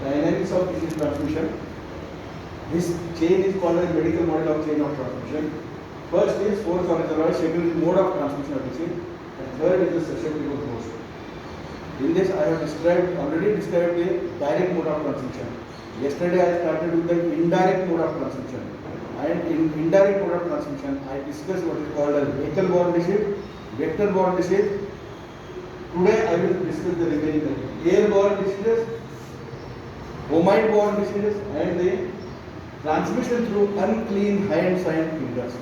Dynamics of disease transmission. This chain is called as medical model of chain of transmission. First is force horizontal, second is mode of transmission of disease, and third is the susceptible host. In this, I have already described the direct mode of transmission. Yesterday, I started with the indirect mode of transmission. And in indirect mode of transmission, I discussed what is called as vehicle-borne disease, vector-borne disease. Today, I will discuss the remaining airborne diseases, homide-borne diseases, and the transmission through unclean hands and fingers.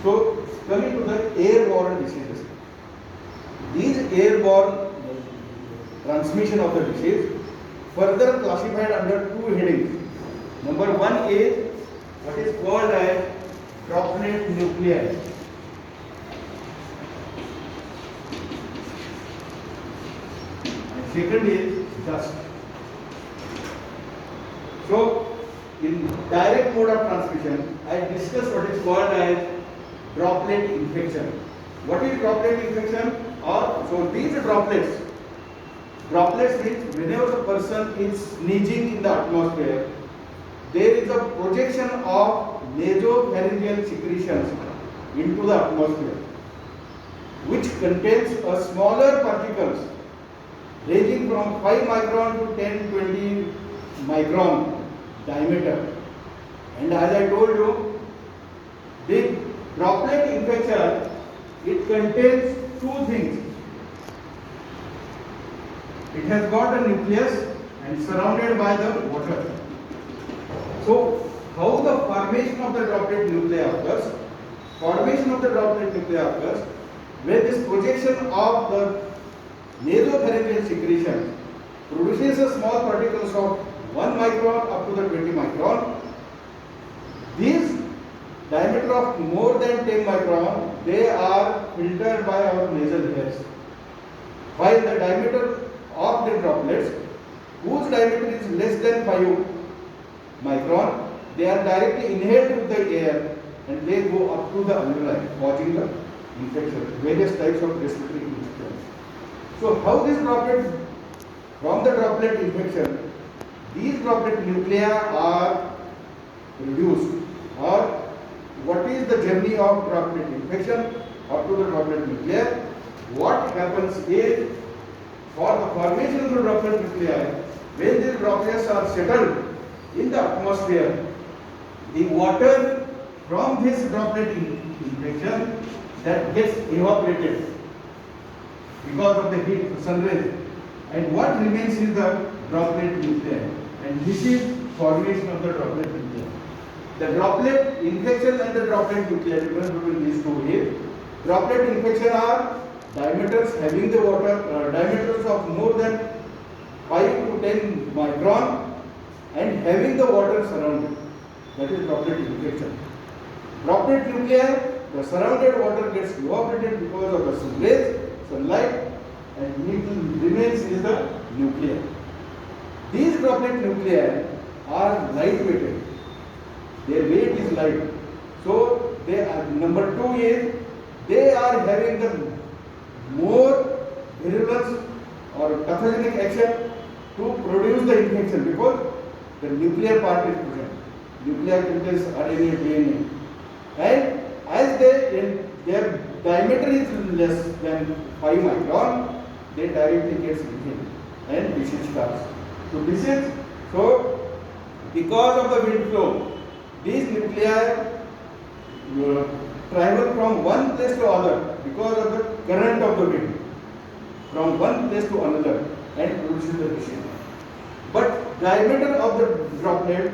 So, coming to the airborne diseases. These airborne transmission of the disease further classified under two headings. Number one is what is called as droplet nuclei. And second is dust. So, in direct mode of transmission, I discussed what is called as droplet infection. What is droplet infection? So these droplets means whenever the person is sneezing in the atmosphere, there is a projection of nasopharyngeal secretions into the atmosphere, which contains a smaller particles ranging from 5 micron to 10-20 micron diameter. And as I told you, the droplet infection, it contains two things. It has got a nucleus and surrounded by the water. So, how the formation of the droplet nuclei occurs? Formation of the droplet nuclei occurs when this projection of the nasopharyngeal secretion produces a small particles of 1 micron up to the 20 micron. These diameter of more than 10 micron, they are filtered by our nasal hairs. While the diameter of the droplets, whose diameter is less than 5 micron, they are directly inhaled with the air and they go up to the alveoli, causing the infection, various types of respiratory infections. So how this droplet, from the droplet infection, these droplet nuclei are reduced, or what is the journey of droplet infection up to the droplet nuclei? What happens is, for the formation of the droplet nuclei, when these droplets are settled in the atmosphere, the water from this droplet infection that gets evaporated because of the heat, the sun rays, and what remains is the droplet nuclei, and this is formation of the droplet nuclei. The droplet infection and the droplet nuclei, difference between these two is, droplet infection are diameters having the water, diameters of more than 5 to 10 micron and having the water surrounded. That is droplet infection. Droplet nuclei, the surrounded water gets evaporated because of the sun rays, sunlight, and remains is the nuclei. These droplet nuclei are lightweighted. Their weight is light. So they are, number two is, they are having the more virulence or pathogenic action to produce the infection, because the nuclear part is present. Nuclear contains RNA, DNA, and as their diameter is less than 5 micron, they directly get inhaled and disease starts. So because of the wind flow, these nuclei travel from one place to other because of the current of the wind, from one place to another, and produces the disease. But diameter of the droplet,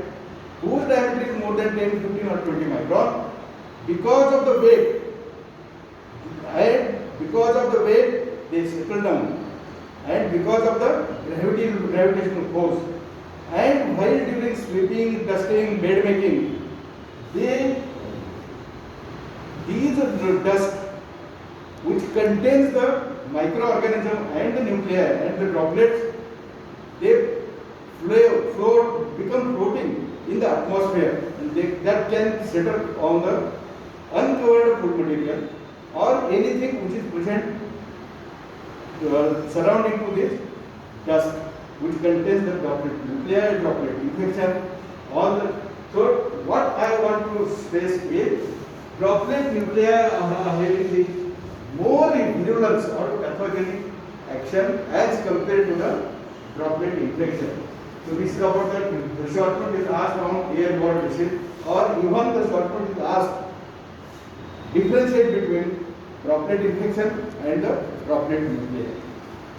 whose diameter is more than 10, 15 or 20 micron, because of the weight, they settle down, and because of the gravitational force, and while during sweeping, dusting, bed making, these dust which contains the microorganism and the nuclei and the droplets, they become floating in the atmosphere, and that can settle on the uncovered food material or anything which is present surrounding to this dust which contains the droplet nuclei, droplet infection, all the. So what I want to stress is droplet nuclei are having the more virulence or pathogenic action as compared to the droplet infection. So this is about the short note is asked on airborne disease, or even the short note is asked differentiate between droplet infection and the droplet nuclei.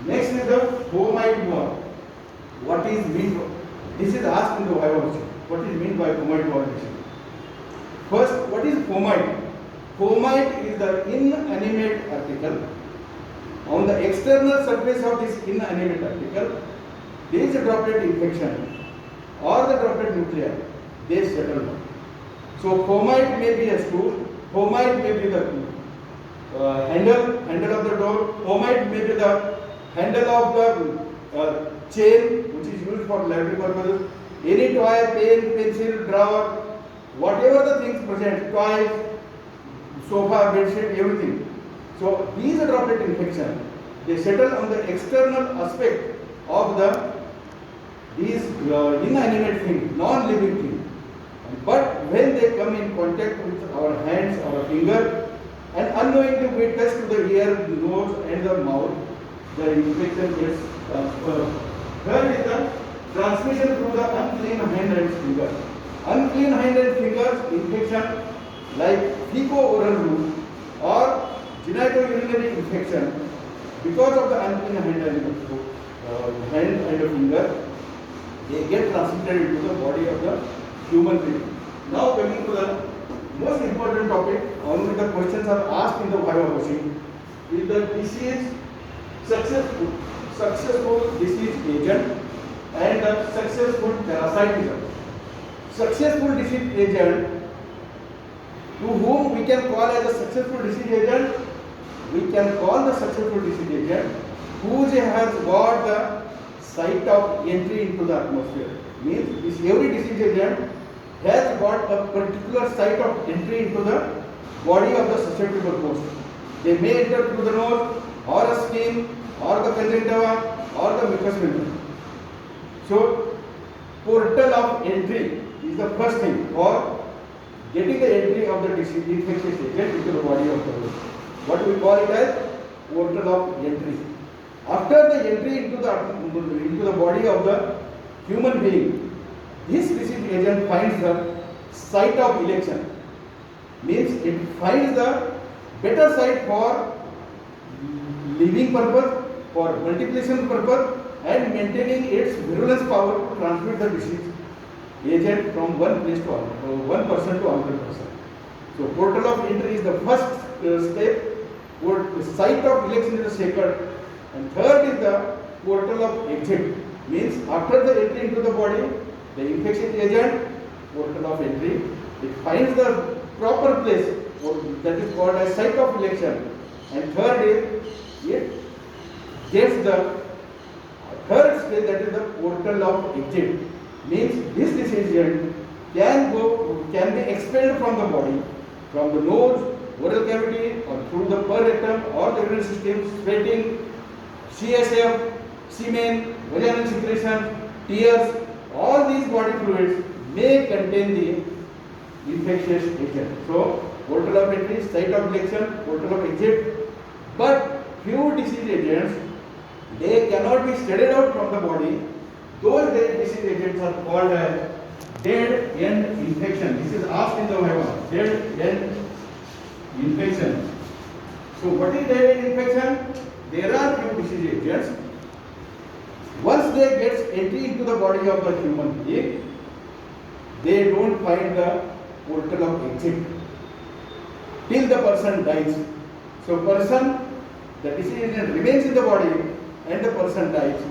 Next is the fomite bone. What is meant? This is asked in the biology. What is meant by fomite bone disease? First, what is fomite? Fomite is the inanimate article. On the external surface of this inanimate article, there is a droplet infection or the droplet nuclei. They settle down. So fomite may be a stool. Fomite may be the handle of the door. Fomite may be the handle of the chain which is used for laboratory purposes. Any toy, pen, pencil, drawer, whatever the things present, toys, sofa, bedsheet, everything. So these are droplet infection. They settle on the external aspect of these inanimate thing, non-living thing. But when they come in contact with our hands or a finger, and unknowingly we touch to the ear, nose, and the mouth, the infection gets transferred. Third is the transmission through the unclean hand and finger. Unclean hand and fingers infection like fecal-oral route or genitourinary infection, because of the unclean hand and the finger, they get transmitted into the body of the human being. Now coming to the most important topic, on which the questions are asked in the viva question, is the disease successful disease agent and the successful parasitism. Successful disease agent, to whom we can call as a successful disease agent, we can call the successful disease agent who has got the site of entry into the atmosphere. Means every disease agent has got a particular site of entry into the body of the susceptible host. They may enter through the nose or a skin or the conjunctiva or the mucous membrane. So portal of entry is the first thing for getting the entry of the disease infectious agent into the body of the host. What we call it as portal of entry. After the entry into the body of the human being, this disease agent finds the site of election. Means it finds the better site for living purpose, for multiplication purpose, and maintaining its virulence power to transmit the disease agent from one place to another, one person to another person. So portal of entry is the first step. The site of election is the second, and third is the portal of exit. Means after the entry into the body, the infection agent, portal of entry, it finds the proper place, that is called as site of election. And third is it gets the third stage, that is the portal of exit. Means this disease agent can be expelled from the body, from the nose, oral cavity, or through the per rectum or the urinary system, sweating, CSF, semen, vaginal secretion, tears. All these body fluids may contain the infectious agent. So portal of entry, site of election, portal of exit. But few disease agents, they cannot be studied out from the body. Those disease agents are called as dead end infection. This is asked in the viva. Dead end infection. So what is dead end infection? There are few disease agents. Once they get entry into the body of the human being, they don't find the portal of exit till the person dies. So the disease agent remains in the body and the person dies.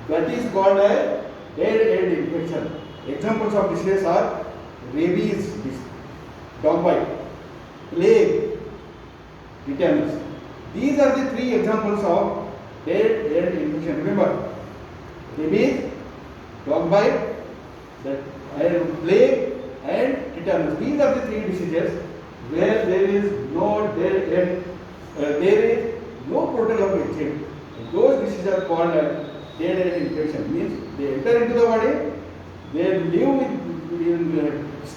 That is called a dead end infection. Examples of diseases are rabies, dog bite, plague, tetanus. These are the three examples of dead end infection. Remember, rabies, dog bite, plague, and tetanus. These are the three diseases where there is no dead end, there is no portal of exit. Those diseases are called day-to-day infection means they enter into the body, they live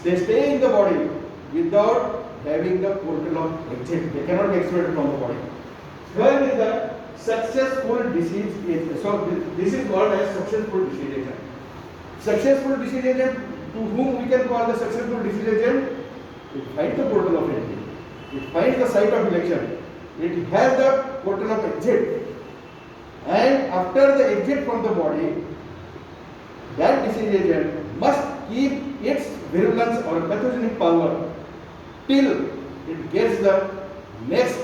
they stay in the body without having the portal of exit. They cannot be excluded from the body. Here is the successful disease agent. So this is called as successful disease agent. Successful disease agent, to whom we can call the successful disease agent, it finds the portal of entry, it finds the site of election, it has the portal of exit, and after the exit from the body, that disease agent must keep its virulence or pathogenic power till it gets the next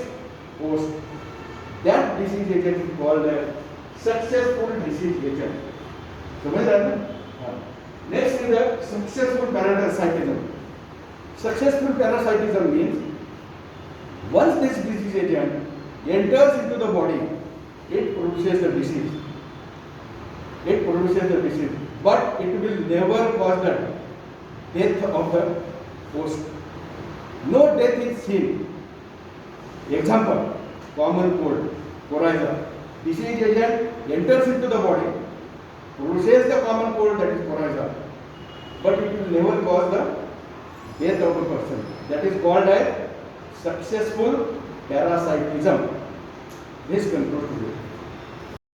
host. That disease agent is called a successful disease agent. समझ रहे हैं? Next is the successful parasitism. Successful parasitism means once this disease agent enters into the body, it produces the disease. It produces the disease, but it will never cause the death of the host. No death is seen. Example, common cold, coryza. Disease agent enters into the body, produces the common cold, that is coryza, but it will never cause the death of the person. That is called as successful parasitism. This concludes today.